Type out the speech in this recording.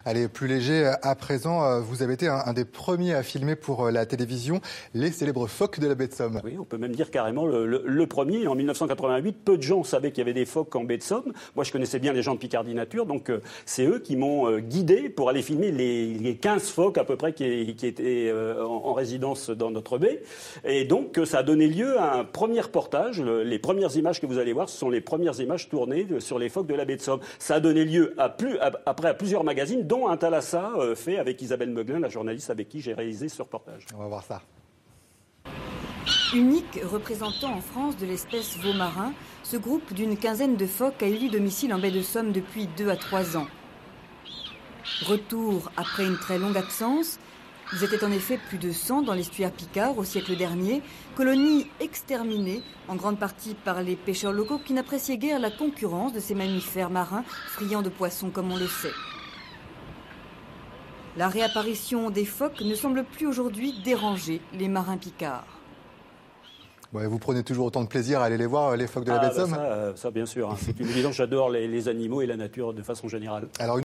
Allez, plus léger à présent, vous avez été un des premiers à filmer pour la télévision les célèbres phoques de la baie de Somme. Oui, on peut même dire carrément le premier. En 1988, peu de gens savaient qu'il y avait des phoques en baie de Somme. Moi, je connaissais bien les gens de Picardie Nature, donc c'est eux qui m'ont guidé pour aller filmer les 15 phoques à peu près qui étaient en résidence dans notre baie. Et donc, ça a donné lieu à un premier reportage. Les premières images que vous allez voir, ce sont les premières images tournées sur les phoques de la baie de Somme. Ça a donné lieu après à plusieurs magazines, dont un Thalassa fait avec Isabelle Meuglin, la journaliste avec qui j'ai réalisé ce reportage. On va voir ça. Unique représentant en France de l'espèce veau marin, ce groupe d'une quinzaine de phoques a élu domicile en baie de Somme depuis 2 à 3 ans. Retour après une très longue absence. Ils étaient en effet plus de 100 dans l'estuaire Picard au siècle dernier, colonie exterminée en grande partie par les pêcheurs locaux qui n'appréciaient guère la concurrence de ces mammifères marins friands de poissons comme on le sait. La réapparition des phoques ne semble plus aujourd'hui déranger les marins picards. Ouais, vous prenez toujours autant de plaisir à aller les voir, les phoques de la baie de Somme? Ça, bien sûr. Hein. C'est une évidence, j'adore les animaux et la nature de façon générale. Alors,